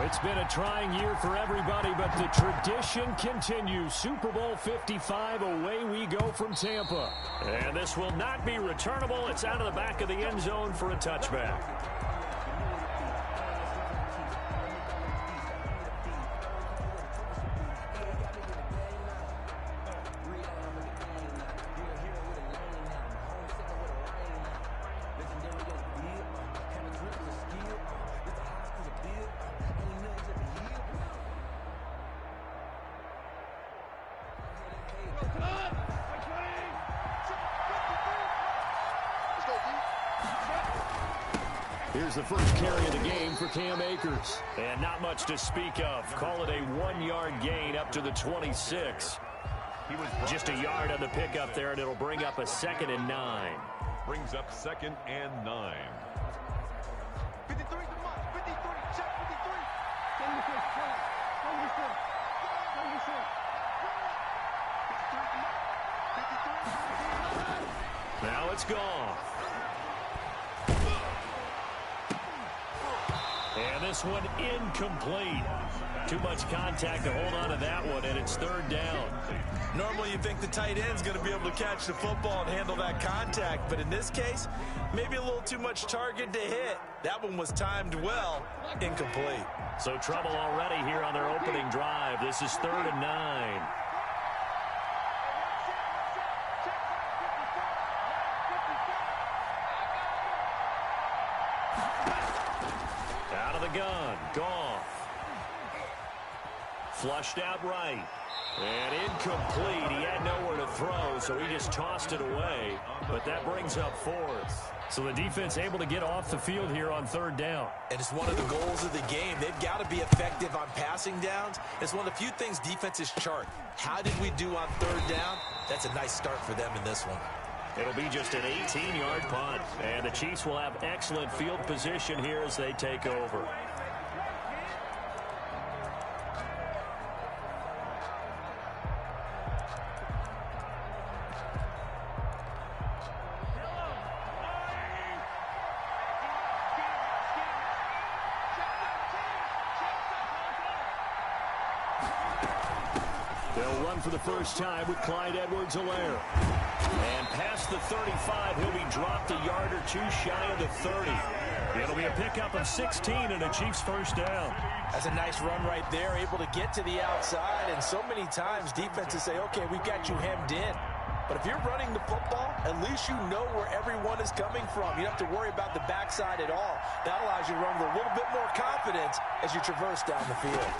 It's been a trying year for everybody, but the tradition continues. Super Bowl 55, away we go from Tampa. And this will not be returnable. It's out of the back of the end zone for a touchback. Here's the first carry of the game for Cam Akers. And not much to speak of. Call it a 1-yard gain up to the 26. He was just a yard on the pickup there, and it'll bring up a 2nd and 9. Brings up 2nd and 9. 53, 53, check 53. Now it's gone. And this one incomplete. Too much contact to hold on to that one, and it's 3rd down. Normally you think the tight end's going to be able to catch the football and handle that contact, but in this case, maybe a little too much target to hit. That one was timed well, incomplete. So trouble already here on their opening drive. This is 3rd and 9. Out of the gun, Goff. Flushed out right. And incomplete. He had nowhere to throw, so he just tossed it away. But that brings up 4th. So the defense able to get off the field here on 3rd down. And it's one of the goals of the game. They've got to be effective on passing downs. It's one of the few things defenses chart. How did we do on 3rd down? That's a nice start for them in this one. It'll be just an 18-yard punt. And the Chiefs will have excellent field position here as they take over. They'll run for the first time with Clyde Edwards-Helaire. And past the 35, he'll be dropped a yard or two shy of the 30. It'll be a pickup of 16 and a Chiefs first down. That's a nice run right there, able to get to the outside. And so many times defenses say, okay, we've got you hemmed in. But if you're running the football, at least you know where everyone is coming from. You don't have to worry about the backside at all. That allows you to run with a little bit more confidence as you traverse down the field.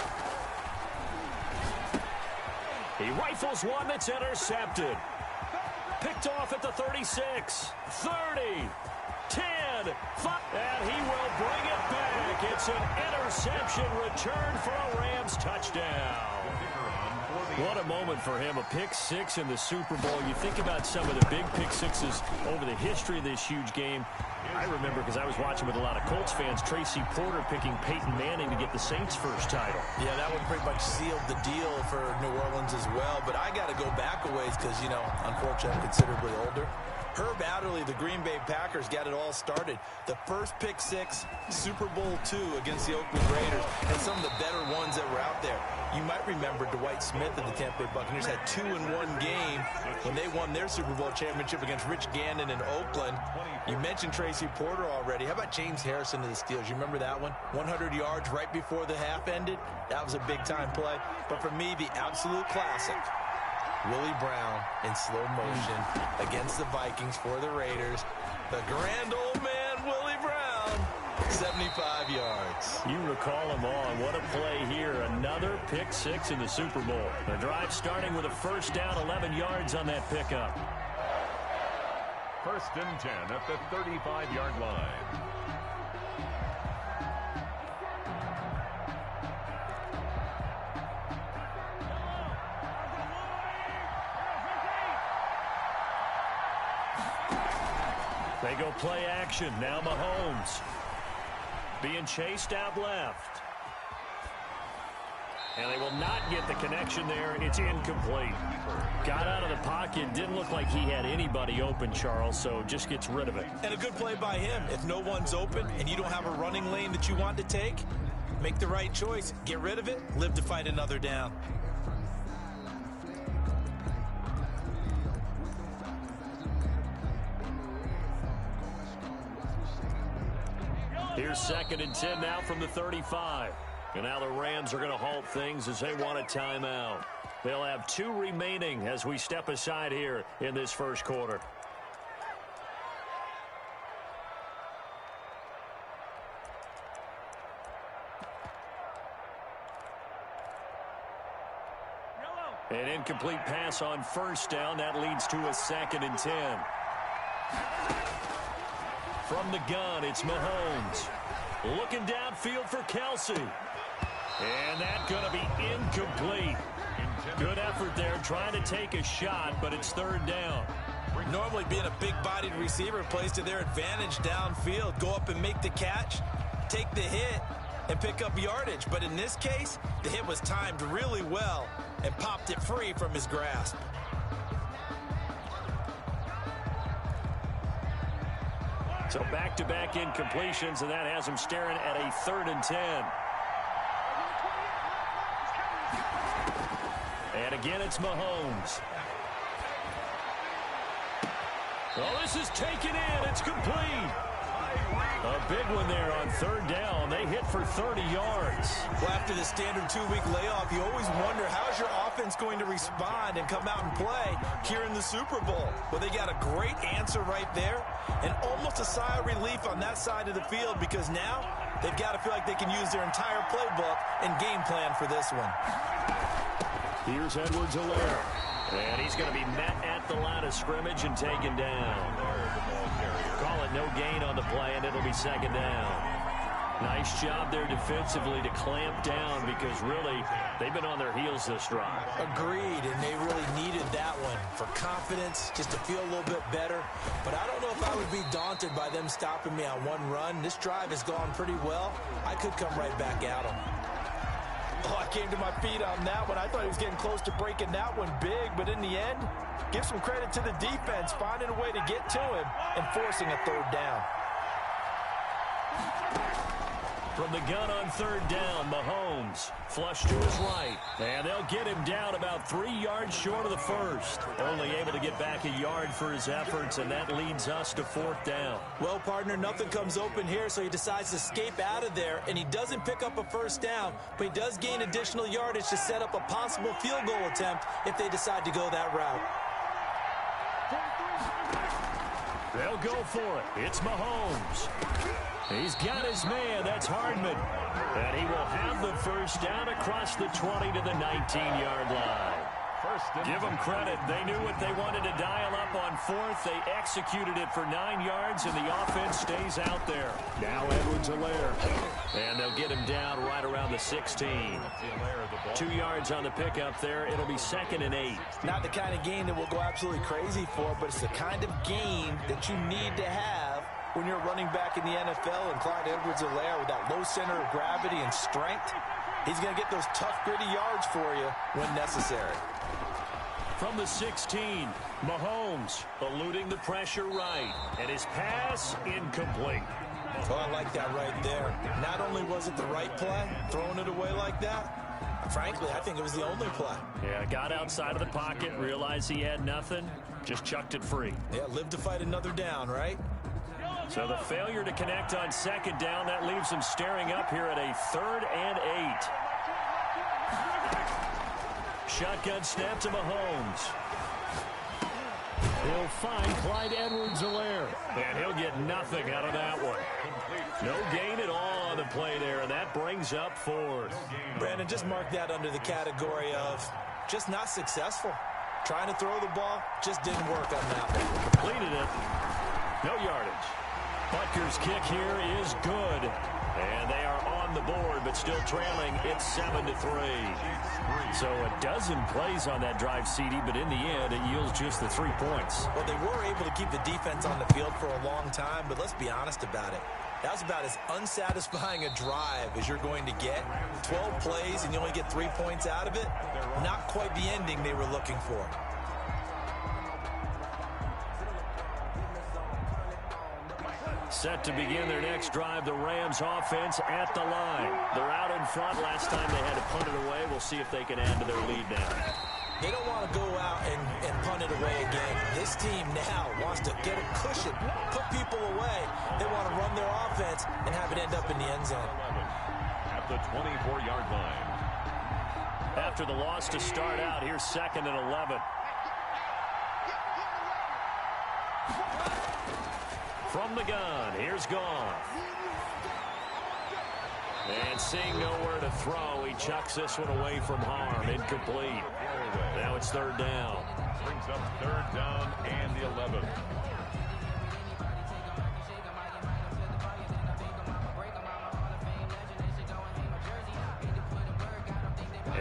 He rifles one that's intercepted. Picked off at the 36, 30, 10, 5, and he will bring it back. It's an interception return for a Rams touchdown. What a moment for him, a pick 6 in the Super Bowl. You think about some of the big pick 6s over the history of this huge game. I remember, because I was watching with a lot of Colts fans, Tracy Porter picking Peyton Manning to get the Saints' first title. Yeah, that one pretty much sealed the deal for New Orleans as well. But I got to go back a ways because, you know, unfortunately, I'm considerably older. Herb Adderley, the Green Bay Packers, got it all started. The first pick 6, Super Bowl II against the Oakland Raiders, and some of the better ones that were out there. You might remember Dwight Smith of the Tampa Bay Buccaneers had 2 in one game when they won their Super Bowl championship against Rich Gannon in Oakland. You mentioned Tracy Porter already. How about James Harrison of the Steelers? You remember that one? 100 yards right before the half ended. That was a big-time play. But for me, the absolute classic, Willie Brown in slow motion against the Vikings for the Raiders. The grand old man, Willie Brown, 75 yards. You recall them all, and what a play here. Another pick 6 in the Super Bowl. The drive starting with a first down, 11 yards on that pickup. 1st and 10 at the 35-yard line. They go play action. Now Mahomes being chased out left. And they will not get the connection there. It's incomplete. Got out of the pocket. Didn't look like he had anybody open, Charles, so just gets rid of it. And a good play by him. If no one's open and you don't have a running lane that you want to take, make the right choice. Get rid of it, live to fight another down. Here's 2nd and 10 now from the 35. And now the Rams are going to halt things as they want a timeout. They'll have 2 remaining as we step aside here in this first quarter. An incomplete pass on 1st down. That leads to a 2nd and 10. From the gun, it's Mahomes. Looking downfield for Kelsey. And that's going to be incomplete. Good effort there trying to take a shot, but it's 3rd down. Normally being a big-bodied receiver plays to their advantage downfield. Go up and make the catch, take the hit, and pick up yardage. But in this case, the hit was timed really well and popped it free from his grasp. So back-to-back incompletions, and that has him staring at a 3rd and 10. And again, it's Mahomes. Well, this is taken in. It's complete. A big one there on 3rd down. They hit for 30 yards. Well, after the standard 2-week layoff, you always wonder how's your offense going to respond and come out and play here in the Super Bowl. Well, they got a great answer right there and almost a sigh of relief on that side of the field because now they've got to feel like they can use their entire playbook and game plan for this one. Here's Edwards-Helaire. And he's going to be met at the line of scrimmage and taken down. Call it no gain on the play, and it'll be 2nd down. Nice job there defensively to clamp down because really they've been on their heels this drive. Agreed, and they really needed that one for confidence, just to feel a little bit better. But I don't know if I would be daunted by them stopping me on one run. This drive has gone pretty well. I could come right back at them. Oh, I came to my feet on that one. I thought he was getting close to breaking that one big, but in the end, give some credit to the defense, finding a way to get to him and forcing a 3rd down. From the gun on 3rd down, Mahomes flush to his right. And they'll get him down about 3 yards short of the 1st. Only able to get back a yard for his efforts, and that leads us to 4th down. Well, partner, nothing comes open here, so he decides to escape out of there, and he doesn't pick up a 1st down, but he does gain additional yardage to set up a possible field goal attempt if they decide to go that route. They'll go for it. It's Mahomes. He's got his man. That's Hardman. And he will have the 1st down across the 20 to the 19-yard line. Give them credit. They knew what they wanted to dial up on 4th. They executed it for 9 yards, and the offense stays out there. Now Edwards-Helaire. And they'll get him down right around the 16. 2 yards on the pickup there. It'll be 2nd and 8. Not the kind of game that we'll go absolutely crazy for, but it's the kind of game that you need to have when you're running back in the NFL. And Clyde Edwards-Helaire, with that low center of gravity and strength, he's going to get those tough, gritty yards for you when necessary. From the 16, Mahomes eluding the pressure right. And his pass incomplete. Oh, I like that right there. Not only was it the right play, throwing it away like that, frankly, I think it was the only play. Yeah, got outside of the pocket, realized he had nothing, just chucked it free. Yeah, live to fight another down, right? So the failure to connect on 2nd down, that leaves him staring up here at a 3rd and 8. Shotgun snap to Mahomes. He'll find Clyde Edwards-Helaire. And he'll get nothing out of that one. No gain at all on the play there, and that brings up 4th. Brandon, just mark that under the category of just not successful. Trying to throw the ball, just didn't work on that one. Completed it. No yardage. Butker's kick here is good. And they are on the board, but still trailing. It's 7-3. So a dozen plays on that drive, CD, but in the end, it yields just the 3 points. Well, they were able to keep the defense on the field for a long time, but let's be honest about it. That was about as unsatisfying a drive as you're going to get. 12 plays, and you only get 3 points out of it. Not quite the ending they were looking for. set to begin their next drive. The Rams offense at the line. They're out in front. Last time they had to punt it away. We'll see if they can add to their lead now. They don't want to go out and punt it away again. This team now wants to get a cushion, put people away. They want to run their offense and have it end up in the end zone. At the 24-yard line. After the loss to start out, here's 2nd and 11. From the gun, here's Goff. And seeing nowhere to throw, he chucks this one away from harm. Incomplete. Now it's 3rd down. Brings up 3rd down and the 11.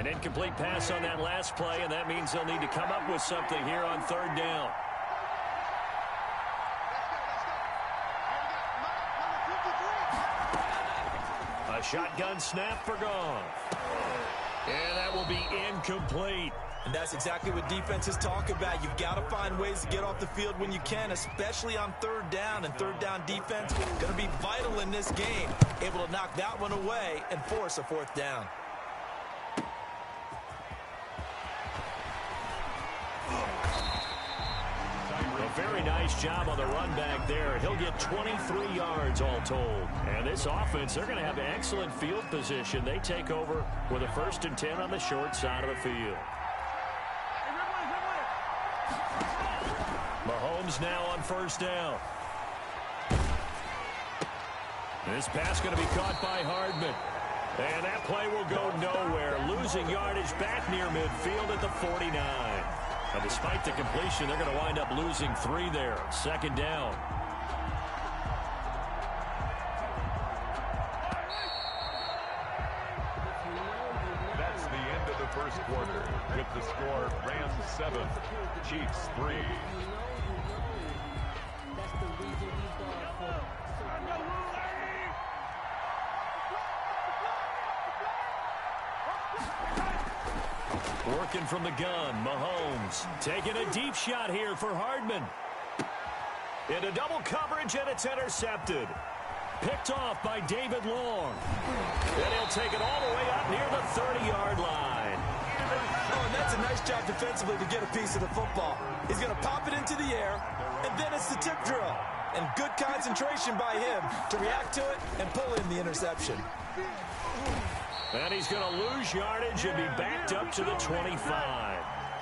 An incomplete pass on that last play, and that means they'll need to come up with something here on 3rd down. A shotgun snap for Goff. And that will be incomplete. And that's exactly what defenses talk about. You've got to find ways to get off the field when you can, especially on 3rd down. And 3rd down defense going to be vital in this game. Able to knock that one away and force a 4th down. A very nice job on the run back there. He'll get 23 yards all told. And this offense, they're going to have excellent field position. They take over with a 1st and 10 on the short side of the field. Mahomes now on 1st down. This pass going to be caught by Hardman. And that play will go nowhere. Losing yardage back near midfield at the 49. Now, despite the completion, they're going to wind up losing 3 there. 2nd down. That's the end of the 1st quarter. With the score, Rams 7, Chiefs 3. Working from the gun, Mahomes taking a deep shot here for Hardman. Into double coverage, and it's intercepted. Picked off by David Long. And he'll take it all the way up near the 30-yard line. Oh, and that's a nice job defensively to get a piece of the football. He's going to pop it into the air, and then it's the tip drill. And good concentration by him to react to it and pull in the interception. And he's going to lose yardage and be backed up to the 25.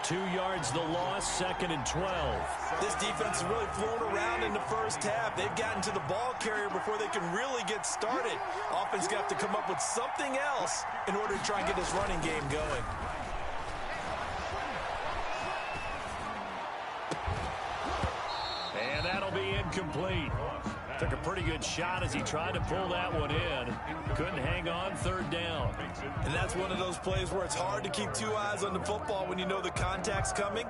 2 yards the loss, 2nd and 12. This defense has really flown around in the 1st half. They've gotten to the ball carrier before they can really get started. Offense got to come up with something else in order to try and get this running game going. And that'll be incomplete. Took a pretty good shot as he tried to pull that one in. Couldn't hang on, 3rd down. And that's one of those plays where it's hard to keep 2 eyes on the football when you know the contact's coming,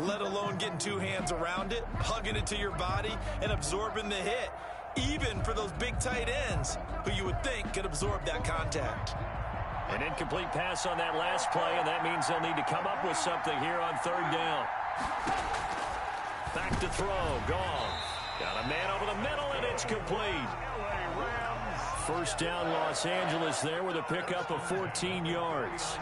let alone getting 2 hands around it, hugging it to your body, and absorbing the hit, even for those big tight ends who you would think could absorb that contact. An incomplete pass on that last play, and that means they'll need to come up with something here on 3rd down. Back to throw, Goff. Got a man over the middle, and it's complete. 1st down, Los Angeles there with a pickup of 14 yards.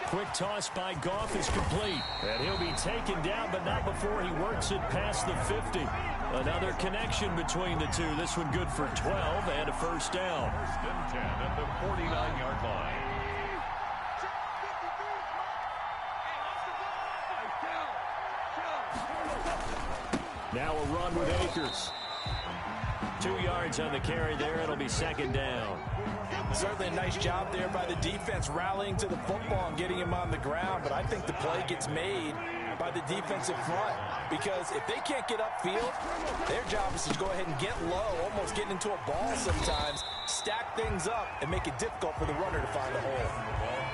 Quick toss by Goff is complete. And he'll be taken down, but not before he works it past the 50. Another connection between the two. This one good for 12 and a 1st down. 1st and 10 at the 49-yard line. Now a run with Akers. 2 yards on the carry there. It'll be 2nd down. Certainly a nice job there by the defense rallying to the football and getting him on the ground, but I think the play gets made by the defensive front because if they can't get upfield, their job is to go ahead and get low, almost getting into a ball sometimes, stack things up, and make it difficult for the runner to find a hole.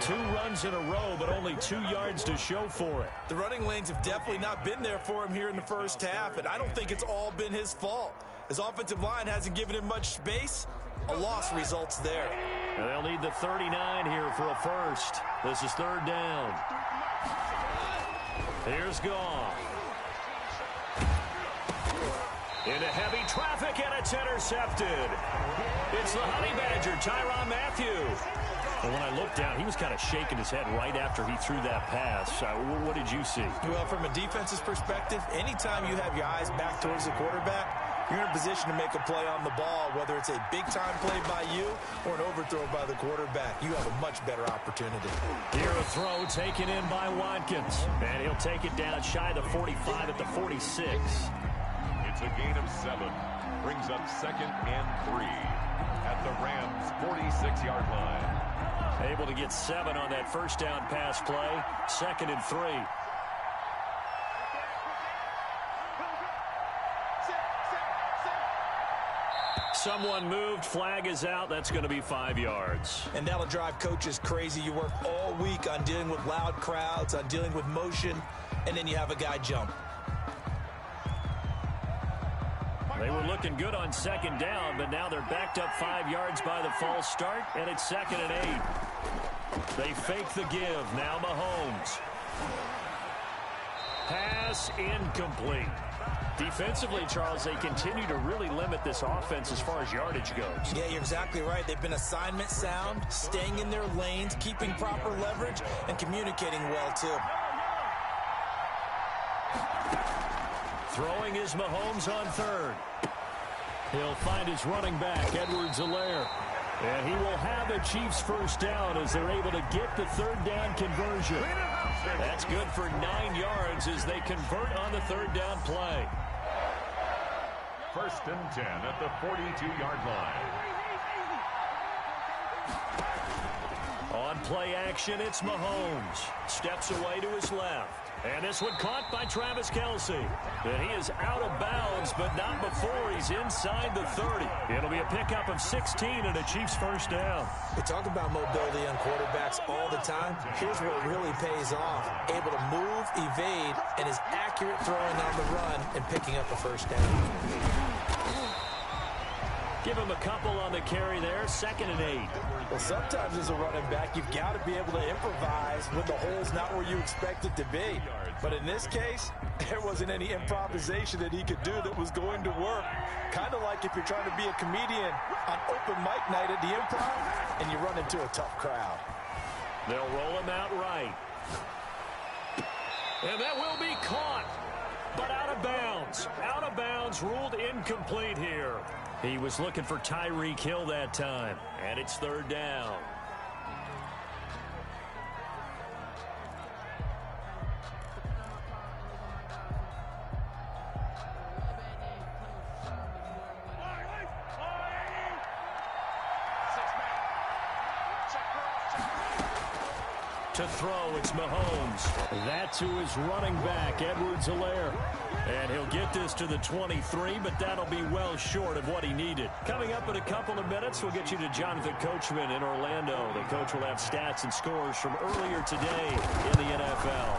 2 runs in a row, but only 2 yards to show for it. The running lanes have definitely not been there for him here in the 1st half, and I don't think it's all been his fault. His offensive line hasn't given him much space. A loss results there. And they'll need the 39 here for a 1st. This is 3rd down. Here's Goff. Into heavy traffic, and it's intercepted. It's the Honey Badger, Tyrann Mathieu. And when I looked down, he was kind of shaking his head right after he threw that pass. What did you see? Well, from a defense's perspective, anytime you have your eyes back towards the quarterback, you're in a position to make a play on the ball, whether it's a big-time play by you or an overthrow by the quarterback. You have a much better opportunity. Here a throw taken in by Watkins. And he'll take it down shy of the 45 at the 46. It's a gain of 7. Brings up 2nd and 3 at the Rams' 46-yard line. Able to get 7 on that first down pass play. 2nd and 3. Someone moved. Flag is out. That's going to be 5 yards. And that'll drive coaches crazy. You work all week on dealing with loud crowds, on dealing with motion, and then you have a guy jump. They were looking good on 2nd down, but now they're backed up 5 yards by the false start, and it's 2nd and 8. They fake the give. Now Mahomes. Pass incomplete. Defensively, Charles, they continue to really limit this offense as far as yardage goes. Yeah, you're exactly right. They've been assignment sound, staying in their lanes, keeping proper leverage, and communicating well, too. Throwing is Mahomes on 3rd. He'll find his running back, Edwards-Helaire. And he will have the Chiefs first down as they're able to get the 3rd down conversion. That's good for 9 yards as they convert on the 3rd down play. 1st and 10 at the 42-yard line. On play action, it's Mahomes. Steps away to his left. And this one caught by Travis Kelce. And he is out of bounds, but not before he's inside the 30. It'll be a pickup of 16 and a Chiefs first down. We talk about mobility on quarterbacks all the time. Here's where it really pays off. Able to move, evade, and is accurate throwing on the run and picking up a first down. Give him a couple on the carry there. 2nd and 8. Well, sometimes as a running back, you've got to be able to improvise when the hole's not where you expect it to be. But in this case, there wasn't any improvisation that he could do that was going to work. Kind of like if you're trying to be a comedian on open mic night at the Improv and you run into a tough crowd. They'll roll him out right. And that will be caught, but out of bounds. Out of bounds, ruled incomplete here. He was looking for Tyreek Hill that time, and it's 3rd down. To throw, it's Mahomes. That's who is running back, Edwards-Helaire. And he'll get this to the 23, but that'll be well short of what he needed. Coming up in a couple of minutes, we'll get you to Jonathan Coachman in Orlando. The coach will have stats and scores from earlier today in the NFL.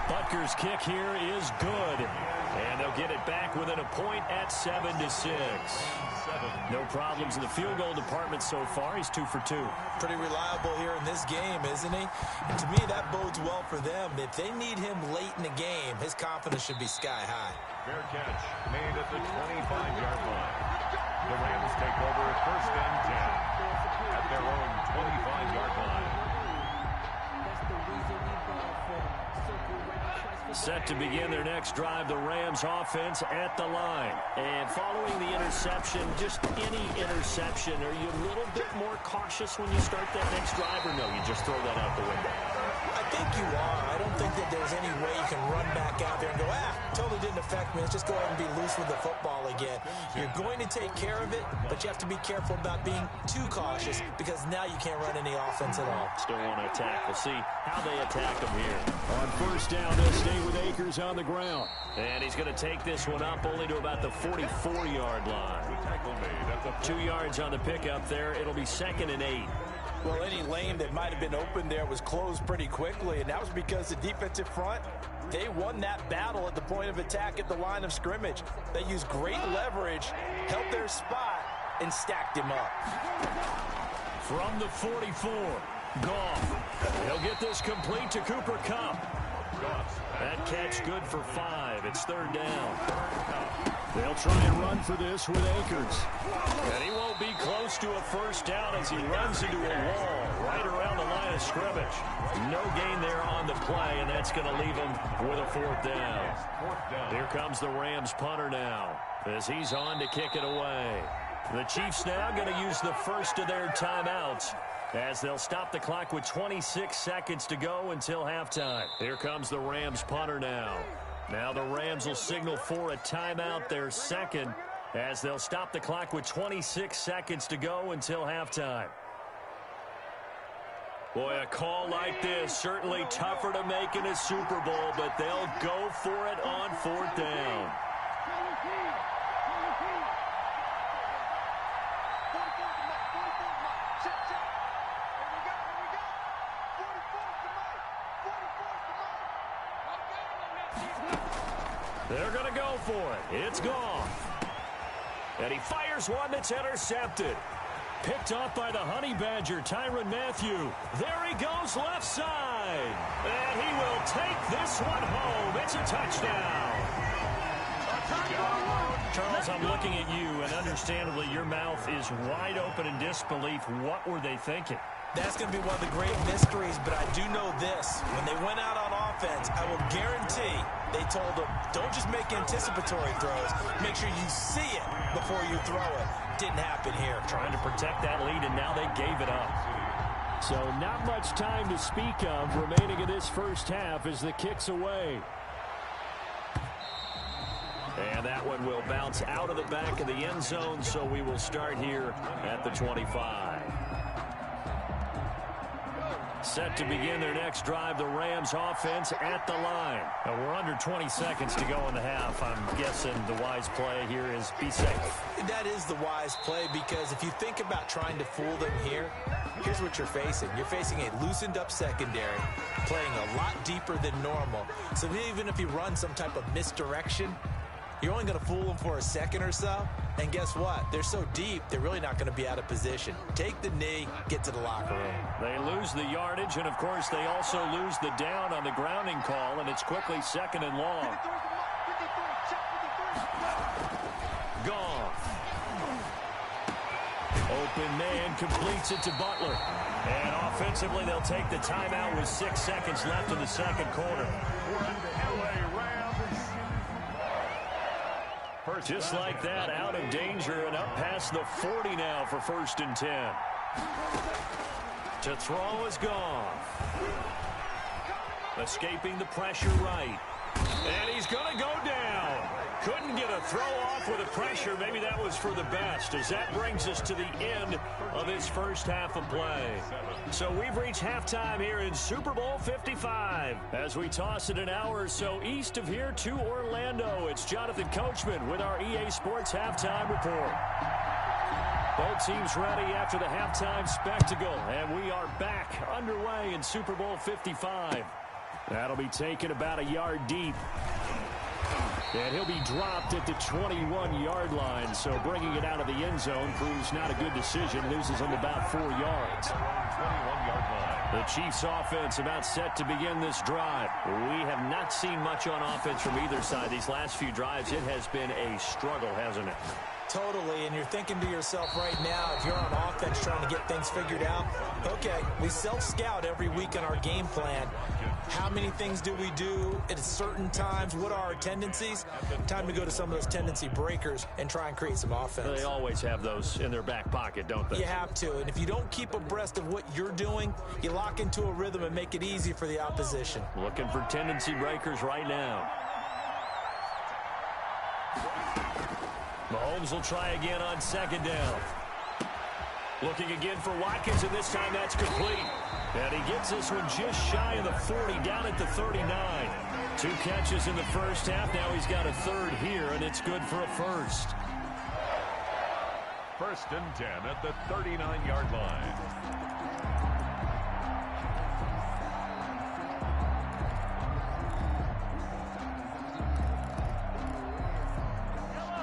Butker's kick here is good. And they'll get it back within a point at 7-6. No problems in the field goal department so far. He's 2 for 2. Pretty reliable here in this game, isn't he? And to me, that bodes well for them. If they need him late in the game, his confidence should be sky high. Fair catch made at the 25-yard line. The Rams take over 1st and 10 at their own 25-yard line. Set to begin their next drive, the Rams offense at the line. And following the interception, just any interception, are you a little bit more cautious when you start that next drive, or no, you just throw that out the window? I think you are. I don't think that there's any way you can run back out there and go, totally didn't affect me. Let's just go ahead and be loose with the football again. You're going to take care of it, but you have to be careful about being too cautious because now you can't run any offense at all. Still want to attack. We'll see how they attack them here. On 1st down, they'll stay with Akers on the ground. And he's going to take this one up only to about the 44-yard line. 2 yards on the pickup there. It'll be 2nd and 8. Well, any lane that might have been open there was closed pretty quickly, and that was because the defensive front, they won that battle at the point of attack at the line of scrimmage. They used great leverage, held their spot, and stacked him up. From the 44, Goff. He'll get this complete to Cooper Kupp. That catch good for 5. It's third down. They'll try and run for this with Akers. And he won't be close to a first down as he runs into a wall right around the line of scrimmage. No gain there on the play, and that's going to leave him with a fourth down. Here comes the Rams punter now as he's on to kick it away. The Chiefs now going to use the first of their timeouts as they'll stop the clock with 26 seconds to go until halftime. Here comes the Rams punter now. Now the Rams will signal for a timeout, their second, as they'll stop the clock with 26 seconds to go until halftime. Boy, a call like this, certainly tougher to make in a Super Bowl, but they'll go for it on fourth down. They're going to go for it. It's gone. And he fires one that's intercepted. Picked off by the Honey Badger, Tyrann Mathieu. There he goes left side. And he will take this one home. It's a touchdown. Charles, I'm looking at you, and understandably your mouth is wide open in disbelief. What were they thinking? That's going to be one of the great mysteries, but I do know this. When they went out on offense, I will guarantee they told them, don't just make anticipatory throws. Make sure you see it before you throw it. Didn't happen here. Trying to protect that lead, and now they gave it up. So not much time to speak of remaining in this first half as the kick's away. And that one will bounce out of the back of the end zone, so we will start here at the 25. Set to begin their next drive, the Rams offense at the line. Now we're under 20 seconds to go in the half. I'm guessing the wise play here is be safe. That is the wise play, because if you think about trying to fool them here, here's what you're facing. You're facing a loosened up secondary, playing a lot deeper than normal. So even if you run some type of misdirection, you're only going to fool them for a second or so. And guess what? They're so deep, they're really not going to be out of position. Take the knee, get to the locker room. They lose the yardage, and, of course, they also lose the down on the grounding call, and it's quickly second and long. Gone. Open man completes it to Butler. And offensively, they'll take the timeout with 6 seconds left in the second quarter. Just like that, out of danger and up past the 40 now for 1st and 10. To throw is gone. Escaping the pressure right. And he's going to go down. Couldn't get a throw off with the pressure. Maybe that was for the best, as that brings us to the end of this first half of play. So we've reached halftime here in Super Bowl 55. As we toss it an hour or so east of here to Orlando, it's Jonathan Coachman with our EA Sports Halftime Report. Both teams ready after the halftime spectacle, and we are back underway in Super Bowl 55. That'll be taken about a yard deep. And he'll be dropped at the 21-yard line, so bringing it out of the end zone proves not a good decision. Loses him about 4 yards. 21-yard line. The Chiefs offense about set to begin this drive. We have not seen much on offense from either side. These last few drives, it has been a struggle, hasn't it? Totally, and you're thinking to yourself right now, if you're on offense trying to get things figured out, okay, we self-scout every week in our game plan. How many things do we do at certain times? What are our tendencies? Time to go to some of those tendency breakers and try and create some offense. They always have those in their back pocket, don't they? You have to, and if you don't keep abreast of what you're doing, you lock into a rhythm and make it easy for the opposition. Looking for tendency breakers right now. Mahomes will try again on second down. Looking again for Watkins, and this time that's complete. And he gets this one just shy of the 40, down at the 39. 2 catches in the first half. Now he's got a third here, and it's good for a first. 1st and 10 at the 39-yard line.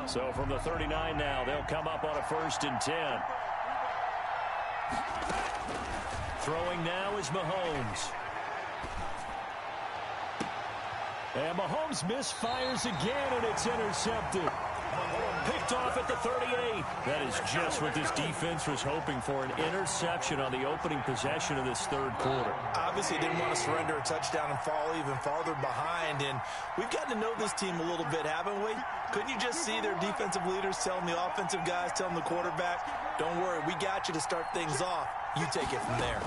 So from the 39 now, they'll come up on a 1st and 10. Throwing now is Mahomes. And Mahomes misfires again, and it's intercepted. Picked off at the 38. That is just what this defense was hoping for, an interception on the opening possession of this third quarter. Obviously didn't want to surrender a touchdown and fall even farther behind, and we've gotten to know this team a little bit, haven't we? Couldn't you just see their defensive leaders telling the offensive guys, telling the quarterback, don't worry, we got you to start things off. You take it from there.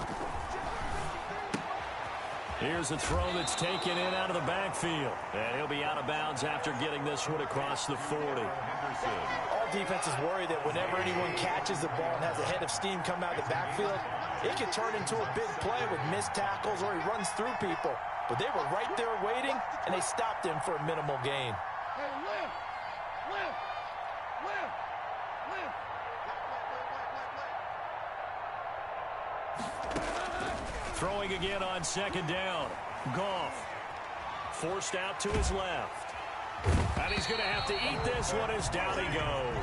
Here's a throw that's taken in out of the backfield. And he'll be out of bounds after getting this one across the 40. All defenses worry that whenever anyone catches the ball and has a head of steam come out of the backfield, it can turn into a big play with missed tackles or he runs through people. But they were right there waiting, and they stopped him for a minimal gain. Hey, lift! Lift! Lift! Lift! Throwing again on second down. Goff forced out to his left. And he's going to have to eat this one as down he goes.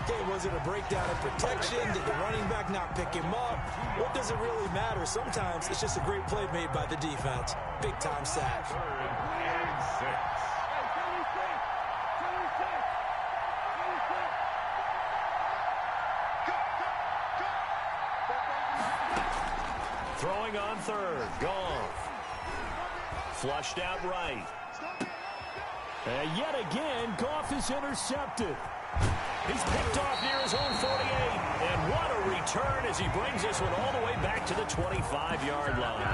Okay, was it a breakdown in protection? Did the running back not pick him up? What does it really matter? Sometimes it's just a great play made by the defense. Big-time sack. Throwing on third. Goff. Flushed out right. And yet again, Goff is intercepted. He's picked off near his own 48. And what a return as he brings this one all the way back to the 25-yard line.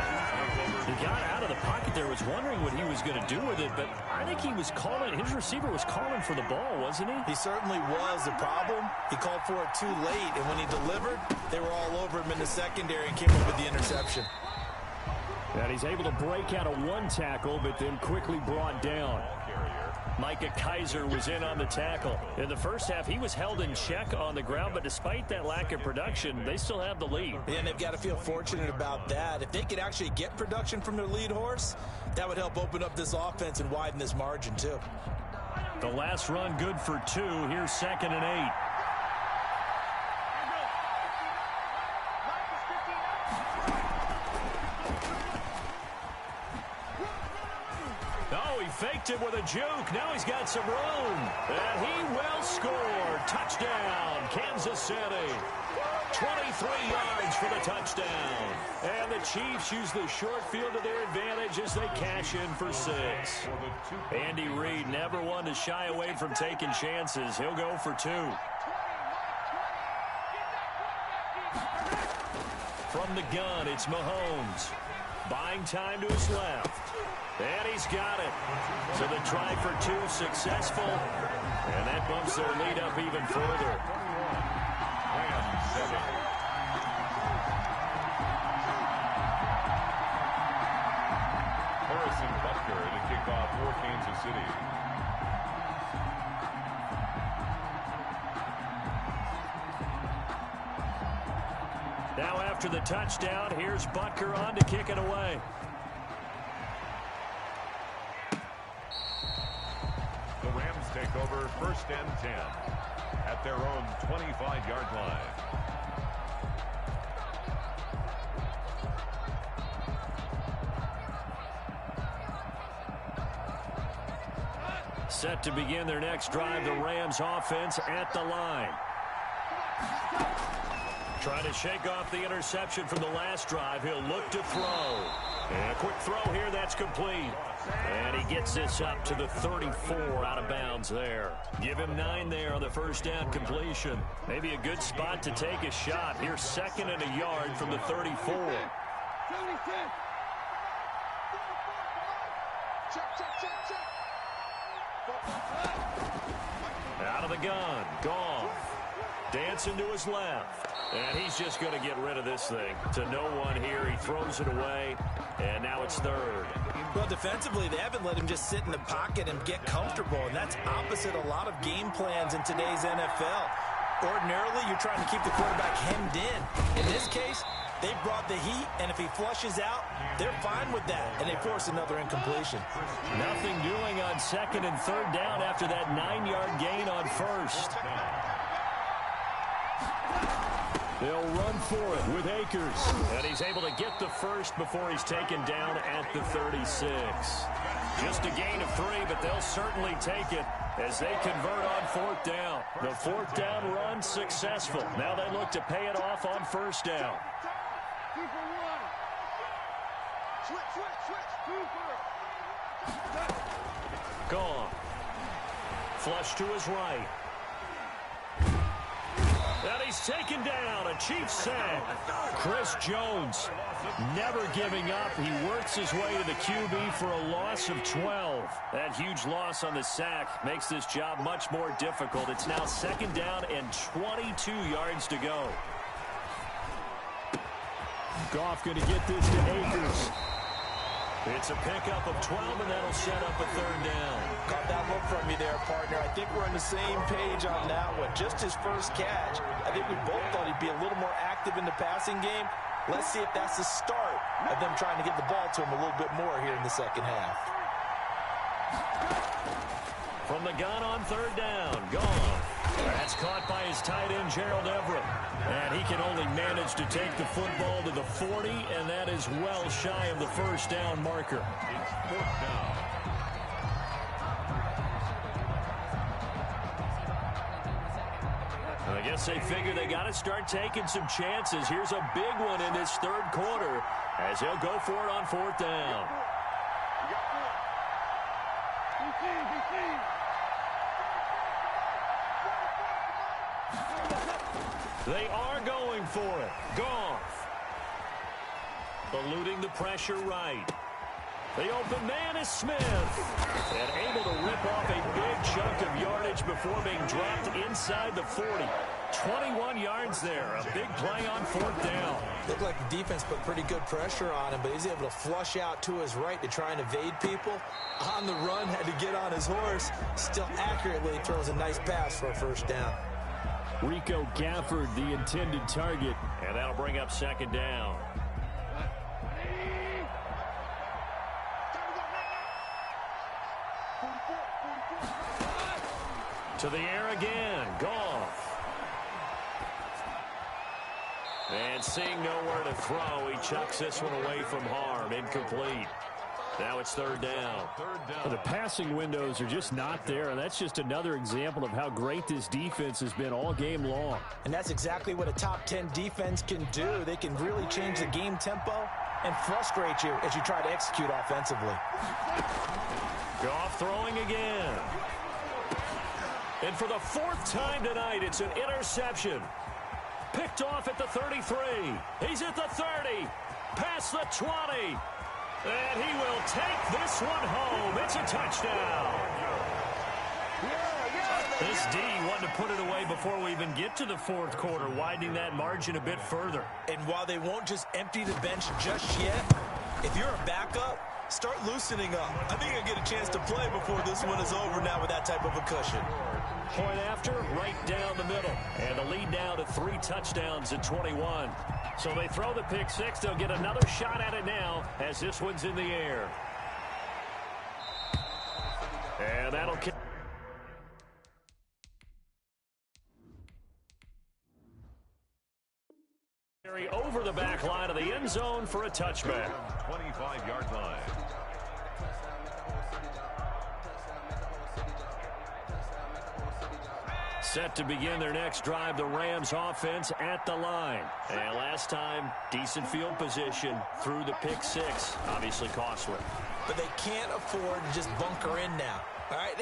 He got out of the pocket there, was wondering what he was going to do with it, but I think he was calling, his receiver was calling for the ball, wasn't he? He certainly was. The problem, he called for it too late, and when he delivered, they were all over him in the secondary and came up with the interception. And he's able to break out of one tackle, but then quickly brought down. Micah Kaiser was in on the tackle. In the first half, he was held in check on the ground, but despite that lack of production, they still have the lead. And they've got to feel fortunate about that. If they could actually get production from their lead horse, that would help open up this offense and widen this margin, too. The last run good for 2. Here's 2nd and 8. Faked it with a juke. Now he's got some room. And he will score. Touchdown, Kansas City. 23 yards for the touchdown. And the Chiefs use the short field to their advantage as they cash in for 6. Andy Reid never one to shy away from taking chances. He'll go for 2. From the gun, it's Mahomes. Buying time to his left. And he's got it. So the try for 2 successful. And that bumps their lead up even further. Harrison Butker to kick off for Kansas City. Now after the touchdown, here's Butker on to kick it away. Take over 1st and 10 at their own 25-yard line. Set to begin their next drive, the Rams offense at the line. Trying to shake off the interception from the last drive. He'll look to throw. And a quick throw here, that's complete. And he gets this up to the 34 out of bounds there. Give him 9 there on the first down completion. Maybe a good spot to take a shot. Here's 2nd and a yard from the 34. Out of the gun, Goff. Dancing to his left. And he's just going to get rid of this thing. To no one here. He throws it away. And now it's 3rd. Well, defensively, they haven't let him just sit in the pocket and get comfortable. And that's opposite a lot of game plans in today's NFL. Ordinarily, you're trying to keep the quarterback hemmed in. In this case, they brought the heat. And if he flushes out, they're fine with that. And they force another incompletion. Nothing doing on 2nd and 3rd down after that 9-yard gain on 1st. They'll run for it with Akers. And he's able to get the first before he's taken down at the 36. Just a gain of 3, but they'll certainly take it as they convert on 4th down. The 4th down run successful. Now they look to pay it off on 1st down. Gone. Flush to his right. And he's taken down. A Chiefs sack. Chris Jones never giving up. He works his way to the QB for a loss of 12. That huge loss on the sack makes this job much more difficult. It's now 2nd down and 22 yards to go. Goff going to get this to Akers. It's a pickup of 12, and that'll set up a 3rd down. Got that look from you there, partner. I think we're on the same page on that one. Just his first catch. I think we both thought he'd be a little more active in the passing game. Let's see if that's the start of them trying to get the ball to him a little bit more here in the 2nd half. From the gun on 3rd down. Gone. That's caught by his tight end, Gerald Everett. And he can only manage to take the football to the 40, and that is well shy of the 1st down marker. It's 4th down. I guess they figure they got to start taking some chances. Here's a big one in this 3rd quarter as he'll go for it on 4th down. They are going for it. Goff. Eluding the pressure right. The open man is Smith. And able to rip off a big chunk of yardage before being dropped inside the 40. 21 yards there. A big play on 4th down. Looked like the defense put pretty good pressure on him, but he's able to flush out to his right to try and evade people. On the run, had to get on his horse. Still accurately throws a nice pass for a 1st down. Rico Gafford, the intended target. And that'll bring up 2nd down. To the air again. Goff. And seeing nowhere to throw, he chucks this one away from harm. Incomplete. Now it's 3rd down. The passing windows are just not there, and that's just another example of how great this defense has been all game long. And that's exactly what a top 10 defense can do. They can really change the game tempo and frustrate you as you try to execute offensively. Goff throwing again. And for the 4th time tonight, it's an interception. Picked off at the 33. He's at the 30. Past the 20. And he will take this one home. It's a touchdown. This D wanted to put it away before we even get to the 4th quarter, widening that margin a bit further. And while they won't just empty the bench just yet, if you're a backup, start loosening up. I think you'll get a chance to play before this one is over now with that type of a cushion. Point after, right down the middle. And the lead now to 3 touchdowns at 21. So they throw the pick 6. They'll get another shot at it now as this one's in the air. And that'll kick. Over the back line of the end zone for a touchback. 25-yard line. Set to begin their next drive, the Rams offense at the line. And last time, decent field position through the pick 6. Obviously costly. But they can't afford to just bunker in now. All right,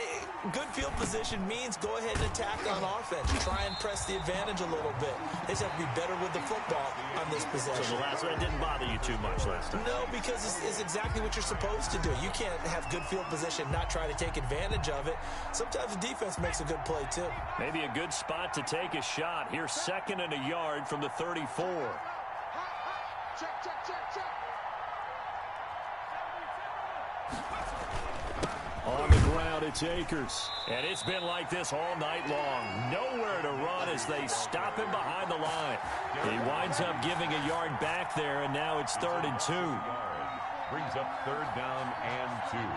good field position means go ahead and attack on offense. Try and press the advantage a little bit. They just have to be better with the football on this possession. So the last one didn't bother you too much last time? No, because it's exactly what you're supposed to do. You can't have good field position, not try to take advantage of it. Sometimes the defense makes a good play, too. Maybe a good spot to take a shot. Here's 2nd and a yard from the 34. Check, check, check, check. On the ground, it's Akers. And it's been like this all night long. Nowhere to run as they stop him behind the line. He winds up giving a yard back there, and now it's 3rd and 2. Brings up 3rd down and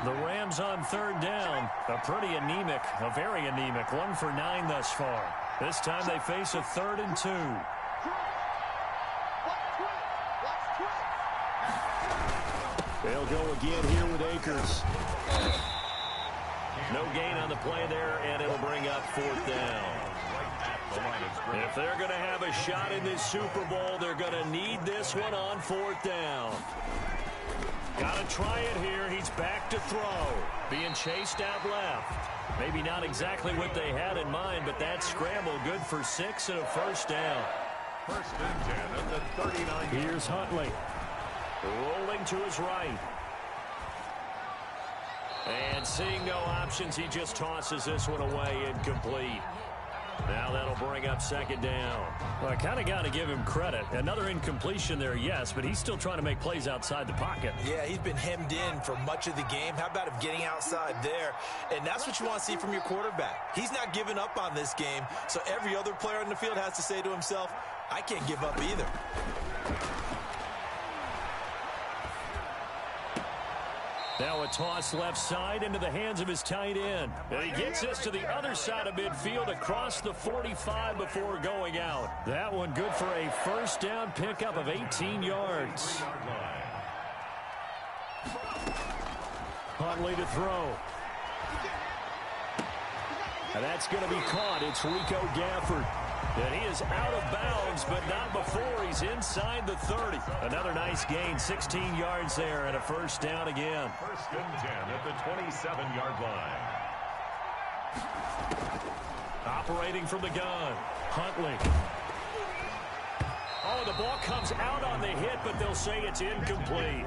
2. The Rams on 3rd down. A pretty anemic, a very anemic 1 for 9 thus far. This time they face a 3rd and 2. They'll go again here with Akers. No gain on the play there, and it'll bring up 4th down. If they're going to have a shot in this Super Bowl, they're going to need this one on 4th down. Got to try it here. He's back to throw. Being chased out left. Maybe not exactly what they had in mind, but that scramble good for 6 and a 1st down. 1st and 10 at the 39. Here's Huntley. Rolling to his right. And seeing no options, he just tosses this one away, incomplete. Now that'll bring up 2nd down. Well, I kind of got to give him credit. Another incompletion there, yes, but he's still trying to make plays outside the pocket. Yeah, he's been hemmed in for much of the game. How about him getting outside there? And that's what you want to see from your quarterback. He's not giving up on this game, so every other player on the field has to say to himself, I can't give up either. Now a toss left side into the hands of his tight end. And he gets this to the other side of midfield across the 45 before going out. That one good for a 1st down pickup of 18 yards. Huntley to throw. And that's going to be caught. It's Rico Gafford. And he is out of bounds, but not before he's inside the 30. Another nice gain, 16 yards there, and a 1st down again. 1st and 10 at the 27-yard line. Operating from the gun, Huntley. Oh, the ball comes out on the hit, but they'll say it's incomplete.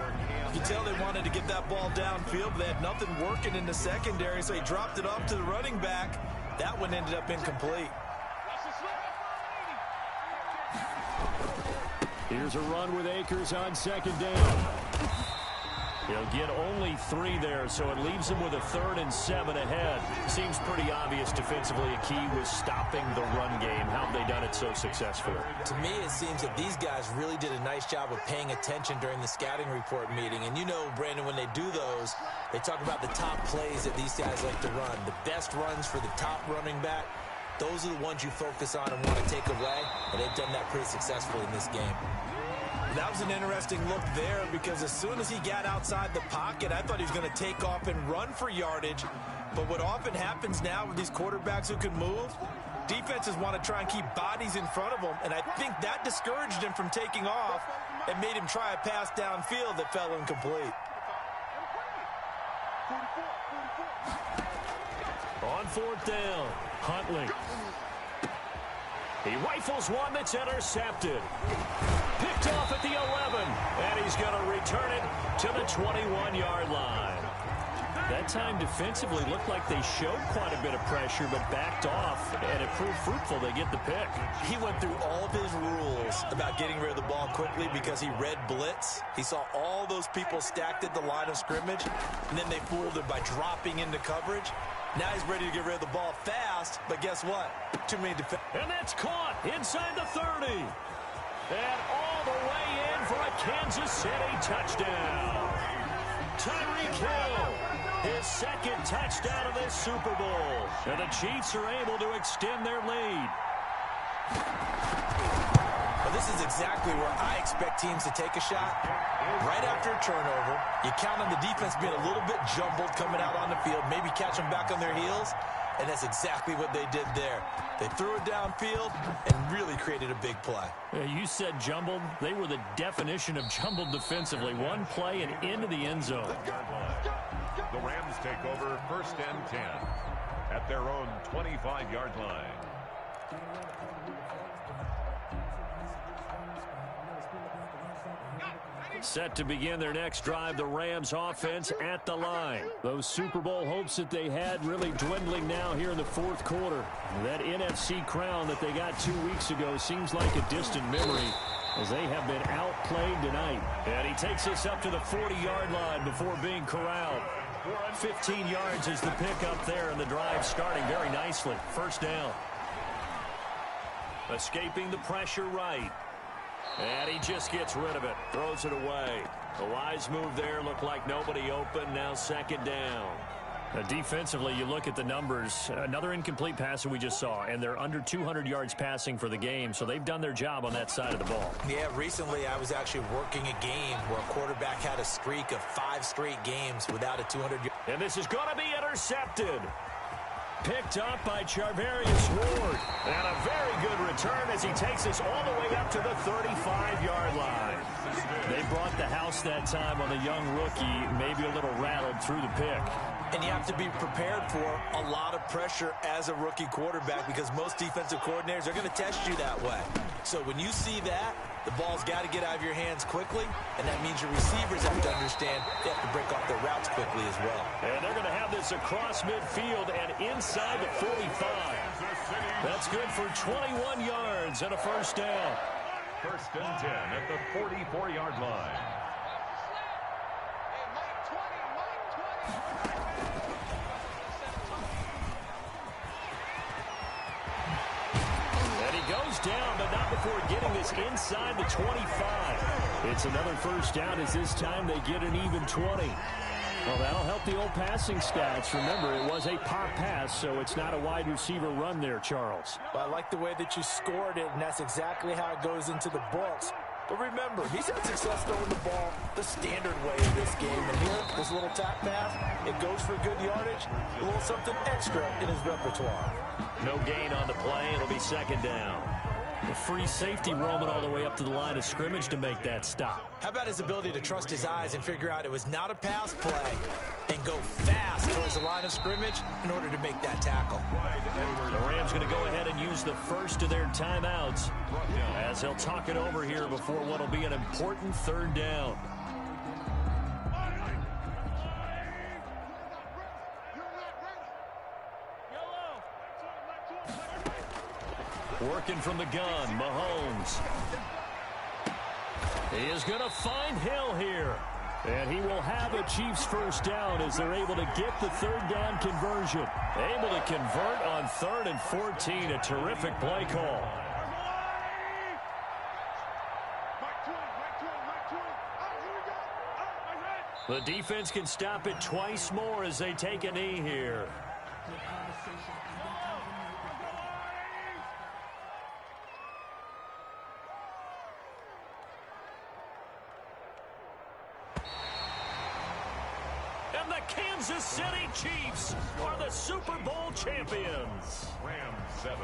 You can tell they wanted to get that ball downfield, but they had nothing working in the secondary, so he dropped it off to the running back. That one ended up incomplete. Here's a run with Akers on 2nd down. He'll get only 3 there, so it leaves him with a 3rd and 7 ahead. Seems pretty obvious defensively a key was stopping the run game. How have they done it so successfully? To me, it seems that these guys really did a nice job of paying attention during the scouting report meeting. And you know, Brandon, when they do those, they talk about the top plays that these guys like to run. The best runs for the top running back. Those are the ones you focus on and want to take away, and they've done that pretty successfully in this game. That was an interesting look there because as soon as he got outside the pocket, I thought he was going to take off and run for yardage. But what often happens now with these quarterbacks who can move, defenses want to try and keep bodies in front of them, and I think that discouraged him from taking off and made him try a pass downfield that fell incomplete. On 4th down, Huntley. He rifles one that's intercepted. Picked off at the 11, and he's going to return it to the 21-yard line. That time defensively looked like they showed quite a bit of pressure, but backed off, and it proved fruitful. They get the pick. He went through all of his rules about getting rid of the ball quickly because he read blitz. He saw all those people stacked at the line of scrimmage, and then they fooled him by dropping into coverage. Now he's ready to get rid of the ball fast, but guess what? Too many defenders. And that's caught inside the 30. And all the way in for a Kansas City touchdown. Tyreek Hill, his 2nd touchdown of this Super Bowl. And the Chiefs are able to extend their lead. Well, this is exactly where I expect teams to take a shot. Right after a turnover, you count on the defense being a little bit jumbled coming out on the field, maybe catch them back on their heels, and that's exactly what they did there. They threw it downfield and really created a big play. You said jumbled. They were the definition of jumbled defensively. One play and into the end zone. The Rams take over 1st and 10 at their own 25-yard line. Set to begin their next drive, the Rams offense at the line. Those Super Bowl hopes that they had really dwindling now here in the 4th quarter. That NFC crown that they got 2 weeks ago seems like a distant memory as they have been outplayed tonight. And he takes this up to the 40-yard line before being corralled. 15 yards is the pickup there, and the drive starting very nicely. 1st down. Escaping the pressure right. And he just gets rid of it. Throws it away. A wise move there. Looked like nobody open. Now 2nd down. Defensively, you look at the numbers. Another incomplete passer we just saw, and they're under 200 yards passing for the game, so they've done their job on that side of the ball. Yeah, recently I was actually working a game where a quarterback had a streak of 5 straight games without a 200-yard. And this is going to be intercepted. Picked up by Charvarius Ward. And a very good return as he takes us all the way up to the 35-yard line. They brought the house that time on the young rookie, maybe a little rattled through the pick. And you have to be prepared for a lot of pressure as a rookie quarterback because most defensive coordinators are going to test you that way. So when you see that, the ball's got to get out of your hands quickly, and that means your receivers have to understand they have to break off their routes quickly as well. And they're going to have this across midfield and inside the 45. That's good for 21 yards and a first down. First and 10 at the 44-yard line. Down, but not before getting this inside the 25. It's another first down as this time they get an even 20. Well, that'll help the old passing stats. Remember, it was a pop pass, so it's not a wide receiver run there, Charles. Well, I like the way that you scored it, and that's exactly how it goes into the books. But remember, he's had success throwing the ball the standard way in this game. And here, this little tap pass, it goes for good yardage, a little something extra in his repertoire. No gain on the play. It'll be second down. The free safety roaming all the way up to the line of scrimmage to make that stop. How about his ability to trust his eyes and figure out it was not a pass play and go fast towards the line of scrimmage in order to make that tackle? The Rams going to go ahead and use the first of their timeouts as they'll talk it over here before what will be an important third down. Working from the gun, Mahomes. He is going to find Hill here. And he will have a Chiefs first down as they're able to get the third down conversion. Able to convert on 3rd and 14. A terrific play call. The defense can stop it twice more as they take a knee here. And the Kansas City Chiefs are the Super Bowl champions. Rams 7,